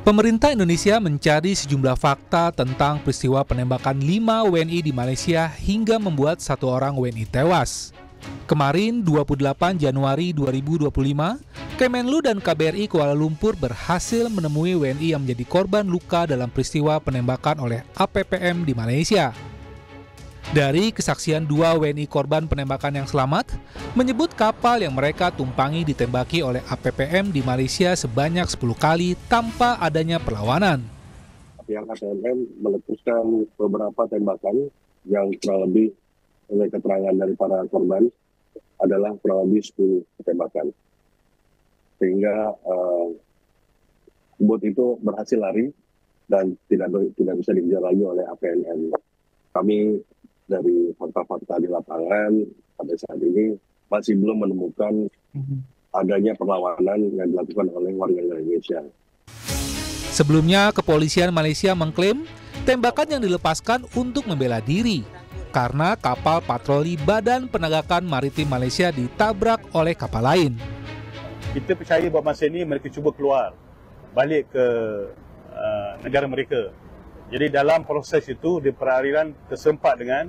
Pemerintah Indonesia mencari sejumlah fakta tentang peristiwa penembakan 5 WNI di Malaysia hingga membuat 1 orang WNI tewas. Kemarin, 28 Januari 2025, Kemenlu dan KBRI Kuala Lumpur berhasil menemui WNI yang menjadi korban luka dalam peristiwa penembakan oleh APPM di Malaysia. Dari kesaksian 2 WNI korban penembakan yang selamat, menyebut kapal yang mereka tumpangi ditembaki oleh APPM di Malaysia sebanyak 10 kali tanpa adanya perlawanan. Pihak APPM meletuskan beberapa tembakan yang kurang lebih oleh keterangan dari para korban adalah kurang lebih 10 tembakan. Sehingga bot itu berhasil lari dan tidak bisa dikejar lagi oleh APPM. Kami dari fakta-fakta di lapangan pada saat ini masih belum menemukan adanya perlawanan yang dilakukan oleh warga Indonesia. Sebelumnya, kepolisian Malaysia mengklaim tembakan yang dilepaskan untuk membela diri karena kapal patroli Badan Penegakan Maritim Malaysia ditabrak oleh kapal lain. Kita percaya bahawa masa ini mereka cuba keluar balik ke negara mereka. Jadi dalam proses itu, di perairan tersempat dengan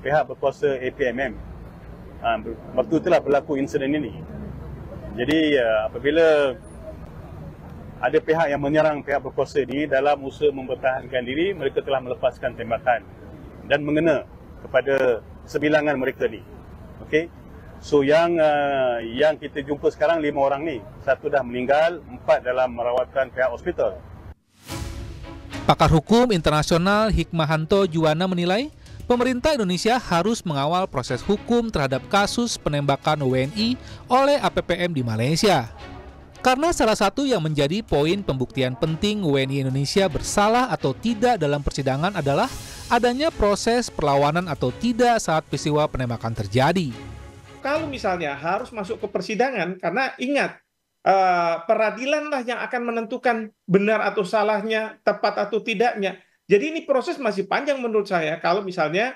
pihak berkuasa APMM. Waktu itulah berlaku insiden ini. Jadi apabila ada pihak yang menyerang pihak berkuasa ini dalam usaha mempertahankan diri, mereka telah melepaskan tembakan dan mengena kepada sebilangan mereka ni. Okey. So yang kita jumpa sekarang 5 orang ni, 1 dah meninggal, 4 dalam merawatan pihak hospital. Pakar hukum internasional Hikmahanto Juwana menilai pemerintah Indonesia harus mengawal proses hukum terhadap kasus penembakan WNI oleh APPM di Malaysia. Karena salah satu yang menjadi poin pembuktian penting WNI Indonesia bersalah atau tidak dalam persidangan adalah adanya proses perlawanan atau tidak saat peristiwa penembakan terjadi. Kalau misalnya harus masuk ke persidangan, karena ingat, peradilanlah yang akan menentukan benar atau salahnya, tepat atau tidaknya. Jadi ini proses masih panjang menurut saya kalau misalnya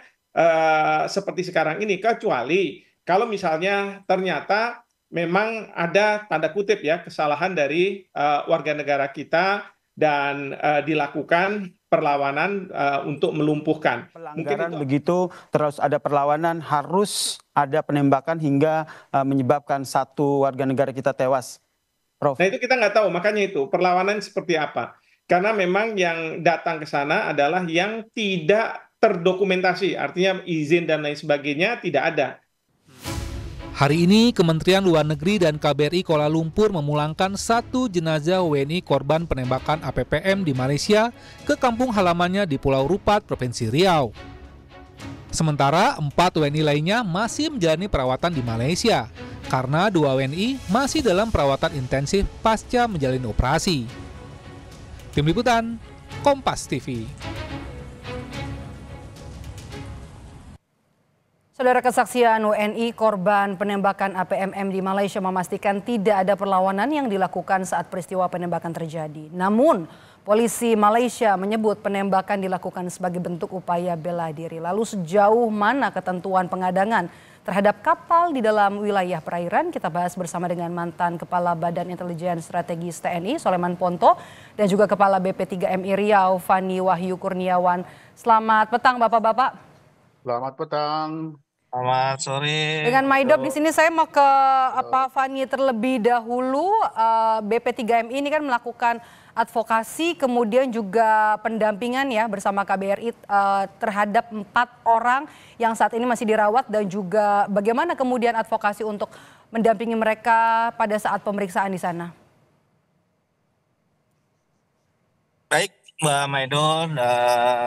seperti sekarang ini, kecuali kalau misalnya ternyata memang ada tanda kutip ya kesalahan dari warga negara kita dan dilakukan perlawanan untuk melumpuhkan. Pelanggaran begitu, terus ada perlawanan, harus ada penembakan hingga menyebabkan 1 warga negara kita tewas. Prof. Nah itu kita nggak tahu, makanya itu perlawanan seperti apa. Karena memang yang datang ke sana adalah yang tidak terdokumentasi, artinya izin dan lain sebagainya tidak ada. Hari ini, Kementerian Luar Negeri dan KBRI Kuala Lumpur memulangkan 1 jenazah WNI korban penembakan APPM di Malaysia ke kampung halamannya di Pulau Rupat, Provinsi Riau. Sementara 4 WNI lainnya masih menjalani perawatan di Malaysia karena 2 WNI masih dalam perawatan intensif pasca menjalani operasi. Tim Liputan, Kompas TV. Saudara, kesaksian WNI korban penembakan APMM di Malaysia memastikan tidak ada perlawanan yang dilakukan saat peristiwa penembakan terjadi. Namun, polisi Malaysia menyebut penembakan dilakukan sebagai bentuk upaya bela diri. Lalu sejauh mana ketentuan pengadangan terhadap kapal di dalam wilayah perairan? Kita bahas bersama dengan mantan Kepala Badan Intelijen Strategis TNI, Soleman Ponto, dan juga Kepala BP3MI Riau, Fani Wahyu Kurniawan. Selamat petang, Bapak-Bapak. Selamat petang. Selamat sore. Dengan Maidop di sini saya mau ke Fani terlebih dahulu. BP3MI ini kan melakukan advokasi kemudian juga pendampingan ya bersama KBRI terhadap 4 orang yang saat ini masih dirawat, dan juga bagaimana kemudian advokasi untuk mendampingi mereka pada saat pemeriksaan di sana. Baik, Mbak Maidon,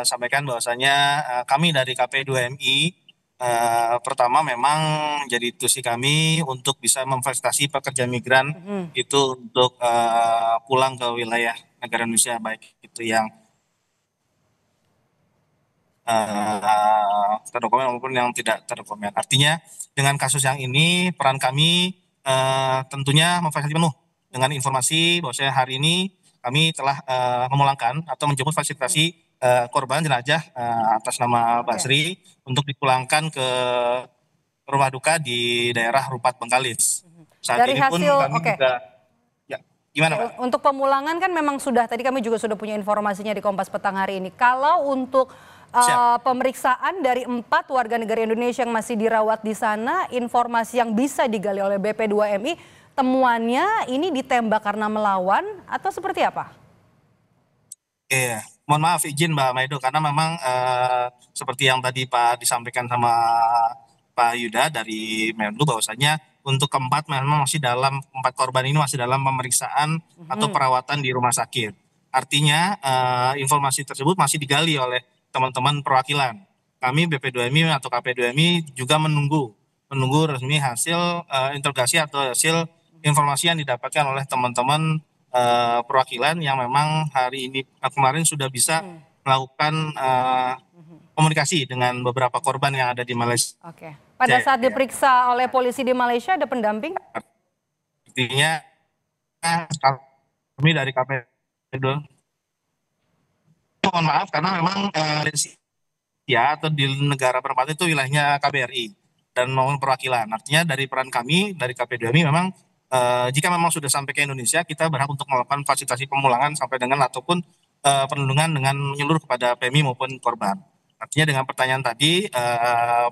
sampaikan bahwasanya kami dari KP2MI pertama memang jadi tusi kami untuk bisa memfasilitasi pekerja migran itu untuk pulang ke wilayah negara Indonesia, baik itu yang terdokumen maupun yang tidak terdokumen. Artinya dengan kasus yang ini peran kami tentunya memfasilitasi penuh dengan informasi bahwasanya hari ini kami telah memulangkan atau menjemput fasilitasi korban jenazah atas nama Basri untuk dipulangkan ke rumah duka di daerah Rupat Bengkalis. Saat Dari ini pun hasil, kami juga Gimana, Pak? Untuk pemulangan kan memang sudah, tadi kami juga sudah punya informasinya di Kompas Petang hari ini. Kalau untuk pemeriksaan dari 4 warga negara Indonesia yang masih dirawat di sana, informasi yang bisa digali oleh BP2MI, temuannya ini ditembak karena melawan atau seperti apa? Iya, mohon maaf izin Mbak Maido karena memang seperti yang tadi Pak disampaikan sama Pak Yuda dari Menlu bahwasanya untuk keempat memang masih dalam 4 korban ini masih dalam pemeriksaan atau perawatan di rumah sakit. Artinya informasi tersebut masih digali oleh teman-teman perwakilan. Kami BP2MI atau KP2MI juga menunggu resmi hasil interogasi atau hasil informasi yang didapatkan oleh teman-teman perwakilan yang memang hari ini kemarin sudah bisa melakukan komunikasi dengan beberapa korban yang ada di Malaysia. Oke. Pada saat diperiksa oleh polisi di Malaysia ada pendamping? Artinya kami dari KP2 mohon maaf karena memang ya atau di negara perempat itu wilayahnya KBRI dan maupun perwakilan. Artinya dari peran kami dari KP2MI memang jika memang sudah sampai ke Indonesia, kita berhak untuk melakukan fasilitasi pemulangan sampai dengan ataupun perlindungan dengan menyeluruh kepada PMI maupun korban. Artinya dengan pertanyaan tadi,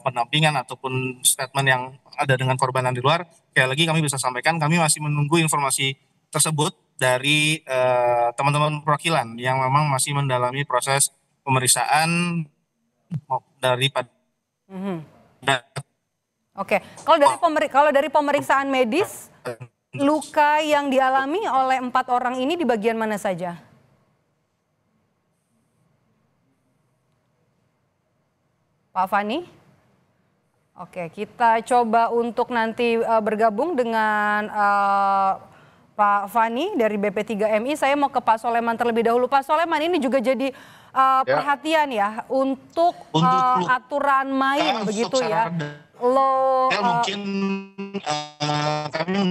pendampingan ataupun statement yang ada dengan korban yang di luar, sekali lagi kami bisa sampaikan, kami masih menunggu informasi tersebut dari teman-teman perwakilan yang memang masih mendalami proses pemeriksaan daripada. Oke, kalau dari pemeriksaan medis, luka yang dialami oleh 4 orang ini di bagian mana saja? Pak Fani? Oke, kita coba untuk nanti bergabung dengan Pak Fani dari BP3MI. Saya mau ke Pak Soleman terlebih dahulu. Pak Soleman, ini juga jadi perhatian ya untuk aturan main begitu ya. Mungkin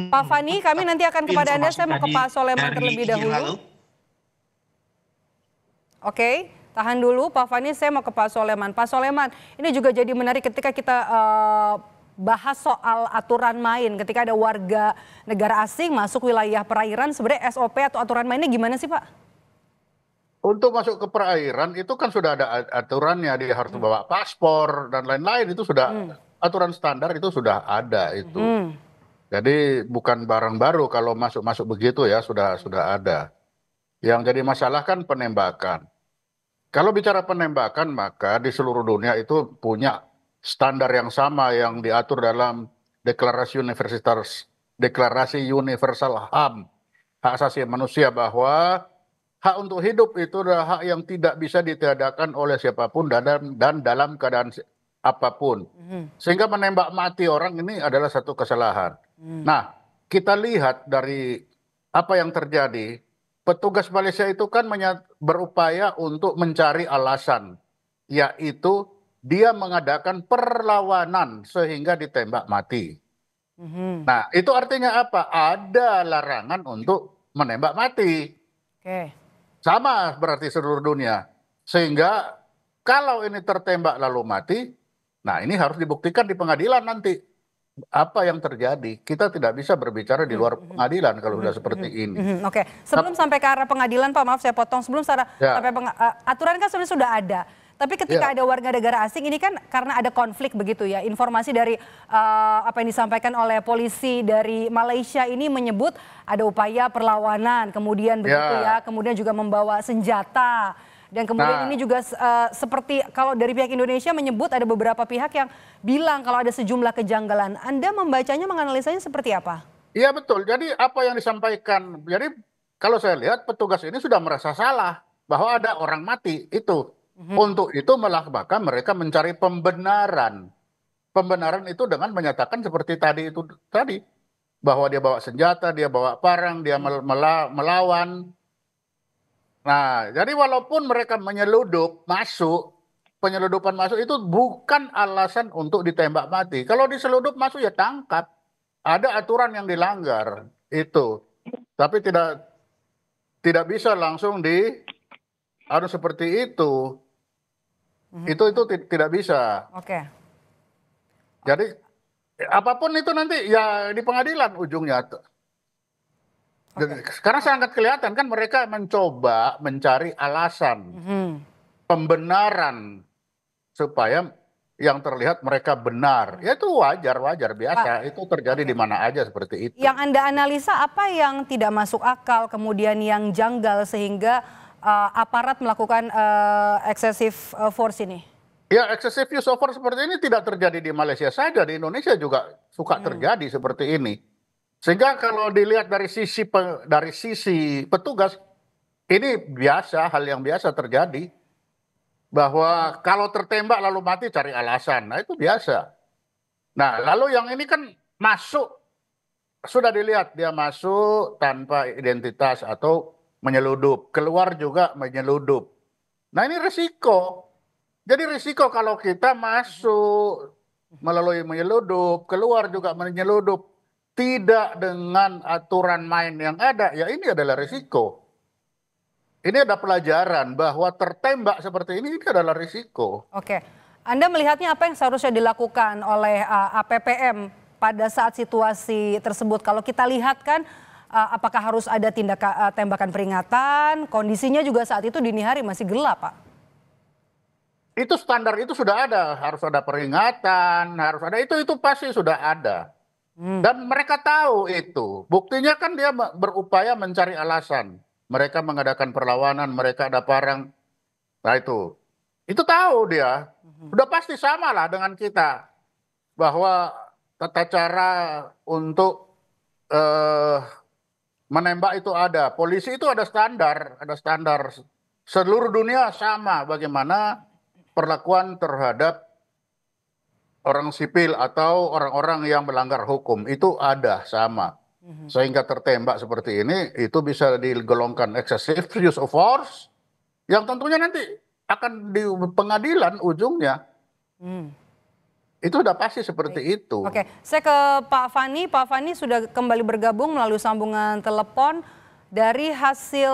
Pak Fani, kami nanti akan kepada Anda. Saya mau ke Pak Soleman terlebih dahulu. Oke, tahan dulu Pak Fani, saya mau ke Pak Soleman. Pak Soleman, ini juga jadi menarik ketika kita bahas soal aturan main. Ketika ada warga negara asing masuk wilayah perairan, sebenarnya SOP atau aturan mainnya gimana sih Pak? Untuk masuk ke perairan itu kan sudah ada aturannya, dia harus bawa paspor dan lain-lain, itu sudah aturan standar, itu sudah ada itu. Jadi bukan barang baru kalau masuk begitu ya, sudah ada. Yang jadi masalah kan penembakan. Kalau bicara penembakan maka di seluruh dunia itu punya standar yang sama yang diatur dalam Deklarasi Universal HAM, hak asasi manusia, bahwa hak untuk hidup itu adalah hak yang tidak bisa ditiadakan oleh siapapun dan dalam keadaan apapun. Sehingga menembak mati orang ini adalah satu kesalahan. Nah, kita lihat dari apa yang terjadi, petugas Malaysia itu kan berupaya untuk mencari alasan, yaitu dia mengadakan perlawanan sehingga ditembak mati. Nah, itu artinya apa? Ada larangan untuk menembak mati. Sama berarti seluruh dunia. Sehingga kalau ini tertembak lalu mati, nah ini harus dibuktikan di pengadilan nanti. Apa yang terjadi? Kita tidak bisa berbicara di luar pengadilan kalau sudah seperti ini. Oke, sebelum sampai ke arah pengadilan Pak, maaf saya potong. Sebelum sampai aturan kan sebenarnya sudah ada. Tapi ketika ada warga negara asing ini kan karena ada konflik begitu ya. Informasi dari apa yang disampaikan oleh polisi dari Malaysia ini menyebut ada upaya perlawanan, kemudian begitu ya, kemudian juga membawa senjata. Dan kemudian ini juga seperti kalau dari pihak Indonesia menyebut ada beberapa pihak yang bilang kalau ada sejumlah kejanggalan. Anda membacanya, menganalisanya seperti apa? Iya betul, jadi apa yang disampaikan, jadi kalau saya lihat petugas ini sudah merasa salah bahwa ada orang mati itu. Untuk itu malah bahkan mereka mencari pembenaran. Pembenaran itu dengan menyatakan seperti tadi bahwa dia bawa senjata, dia bawa parang, dia melawan. Nah, jadi walaupun mereka penyeludupan masuk itu bukan alasan untuk ditembak mati. Kalau diseludup masuk ya tangkap. Ada aturan yang dilanggar itu. Tapi tidak bisa langsung harus seperti itu. Itu tidak bisa. Oke. Jadi apapun itu nanti ya di pengadilan ujungnya. Sekarang sangat kelihatan kan mereka mencoba mencari alasan, pembenaran supaya yang terlihat mereka benar. Ya itu wajar biasa. Itu terjadi di mana aja seperti itu. Yang Anda analisa apa yang tidak masuk akal, kemudian yang janggal sehingga aparat melakukan excessive force ini? Ya, excessive use of force seperti ini tidak terjadi di Malaysia saja, di Indonesia juga suka terjadi seperti ini. Sehingga kalau dilihat dari sisi petugas, ini biasa, hal yang biasa terjadi. Bahwa kalau tertembak lalu mati cari alasan, nah itu biasa. Nah lalu yang ini kan masuk, sudah dilihat dia masuk tanpa identitas atau menyeludup, keluar juga menyeludup. Nah ini risiko. Jadi risiko kalau kita masuk melalui menyeludup, keluar juga menyeludup, tidak dengan aturan main yang ada, ya ini adalah risiko. Ini ada pelajaran bahwa tertembak seperti ini adalah risiko. Oke, Anda melihatnya apa yang seharusnya dilakukan oleh APPM pada saat situasi tersebut? Kalau kita lihat kan, apakah harus ada tindakan tembakan peringatan? Kondisinya juga saat itu dini hari masih gelap, Pak. Itu standar itu sudah ada, harus ada peringatan, harus ada itu pasti sudah ada. Dan mereka tahu itu. Buktinya kan dia berupaya mencari alasan. Mereka mengadakan perlawanan, mereka ada parang. Nah itu tahu dia. Udah pasti sama lah dengan kita. Bahwa tata cara untuk menembak itu ada. Polisi itu ada standar. Ada standar. Seluruh dunia sama bagaimana perlakuan terhadap orang sipil atau orang-orang yang melanggar hukum. Itu ada sama. Sehingga tertembak seperti ini itu bisa digolongkan excessive use of force yang tentunya nanti akan di pengadilan ujungnya. Itu udah pasti seperti itu. Oke, saya ke Pak Fani. Pak Fani sudah kembali bergabung melalui sambungan telepon. Dari hasil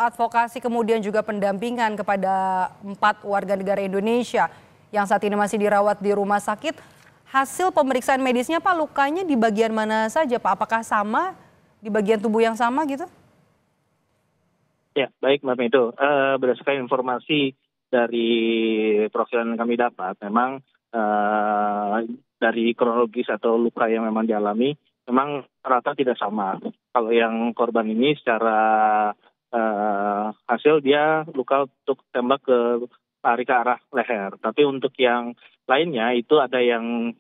advokasi kemudian juga pendampingan kepada 4 warga negara Indonesia yang saat ini masih dirawat di rumah sakit. Hasil pemeriksaan medisnya Pak, lukanya di bagian mana saja Pak? Apakah sama di bagian tubuh yang sama gitu? Ya, baik Mbak Medo. Berdasarkan informasi dari profil yang kami dapat, memang dari kronologis atau luka yang memang dialami, memang rata tidak sama. Kalau yang korban ini secara hasil dia luka untuk tembak lari ke arah leher. Tapi untuk yang lainnya itu ada yang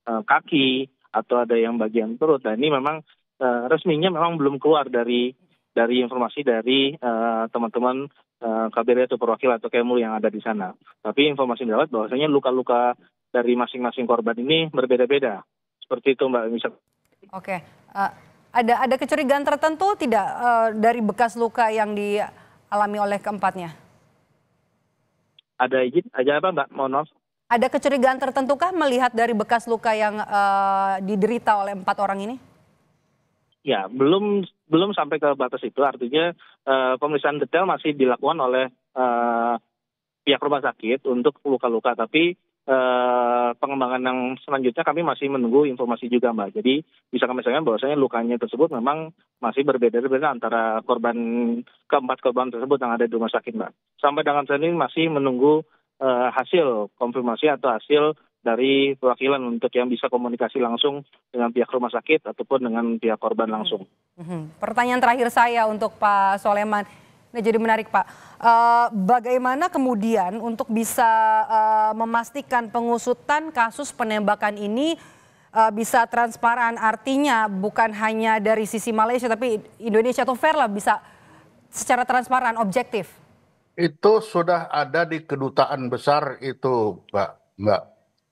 kaki atau ada yang bagian perut. Dan ini memang resminya memang belum keluar dari informasi dari teman-teman KBRI atau perwakilan atau Kemlu yang ada di sana. Tapi informasi didapat bahwasanya luka-luka dari masing-masing korban ini berbeda-beda. Seperti itu Mbak Misal. Oke, ada kecurigaan tertentu tidak dari bekas luka yang dialami oleh keempatnya? Ada izin aja apa Mbak? Mohon maaf. Ada kecurigaan tertentukah melihat dari bekas luka yang diderita oleh 4 orang ini? Ya, belum sampai ke batas itu. Artinya pemeriksaan detail masih dilakukan oleh pihak rumah sakit untuk luka-luka. Tapi pengembangan yang selanjutnya kami masih menunggu informasi juga Mbak. Jadi bisa kami sampaikan bahwasanya lukanya tersebut memang masih berbeda-beda antara keempat korban tersebut yang ada di rumah sakit Mbak. Sampai dengan saat ini masih menunggu hasil konfirmasi atau hasil dari perwakilan untuk yang bisa komunikasi langsung dengan pihak rumah sakit ataupun dengan pihak korban langsung. Pertanyaan terakhir saya untuk Pak Soleman, ini jadi menarik Pak. Bagaimana kemudian untuk bisa memastikan pengusutan kasus penembakan ini bisa transparan, artinya bukan hanya dari sisi Malaysia tapi Indonesia atau fair lah, bisa secara transparan, objektif? Itu sudah ada di kedutaan besar itu, Mbak.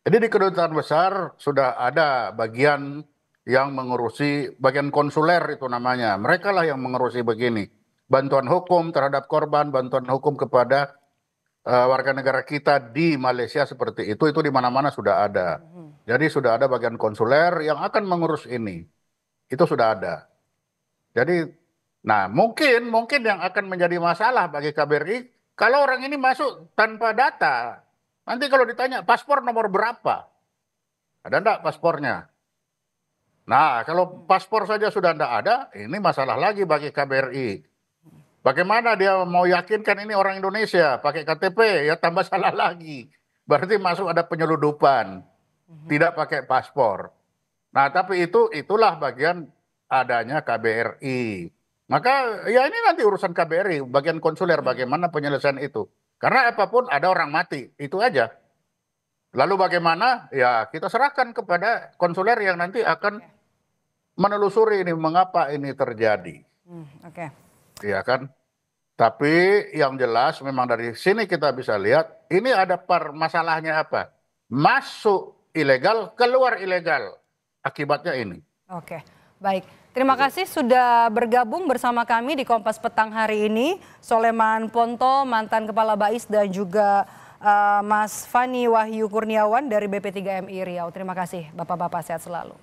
Jadi di kedutaan besar sudah ada bagian yang mengurusi, bagian konsuler itu namanya. Mereka lah yang mengurusi begini. Bantuan hukum terhadap korban, bantuan hukum kepada warga negara kita di Malaysia seperti itu di mana-mana sudah ada. Jadi sudah ada bagian konsuler yang akan mengurus ini. Itu sudah ada. Jadi, nah mungkin yang akan menjadi masalah bagi KBRI, kalau orang ini masuk tanpa data, nanti kalau ditanya paspor nomor berapa, ada enggak paspornya? Nah, kalau paspor saja sudah tidak ada, ini masalah lagi bagi KBRI. Bagaimana dia mau yakinkan ini orang Indonesia pakai KTP, ya tambah salah lagi. Berarti masuk ada penyeludupan, tidak pakai paspor. Nah, tapi itulah bagian adanya KBRI. Maka ya ini nanti urusan KBRI, bagian konsuler bagaimana penyelesaian itu. Karena apapun ada orang mati, itu aja. Lalu bagaimana? Ya kita serahkan kepada konsuler yang nanti akan menelusuri ini mengapa ini terjadi. Oke. Iya kan? Tapi yang jelas memang dari sini kita bisa lihat ini ada masalahnya apa? Masuk ilegal, keluar ilegal. Akibatnya ini. Oke, baik. Terima kasih sudah bergabung bersama kami di Kompas Petang hari ini. Soleman Ponto, mantan Kepala Bais, dan juga Mas Fani Wahyu Kurniawan dari BP3MI Riau. Terima kasih Bapak-Bapak, sehat selalu.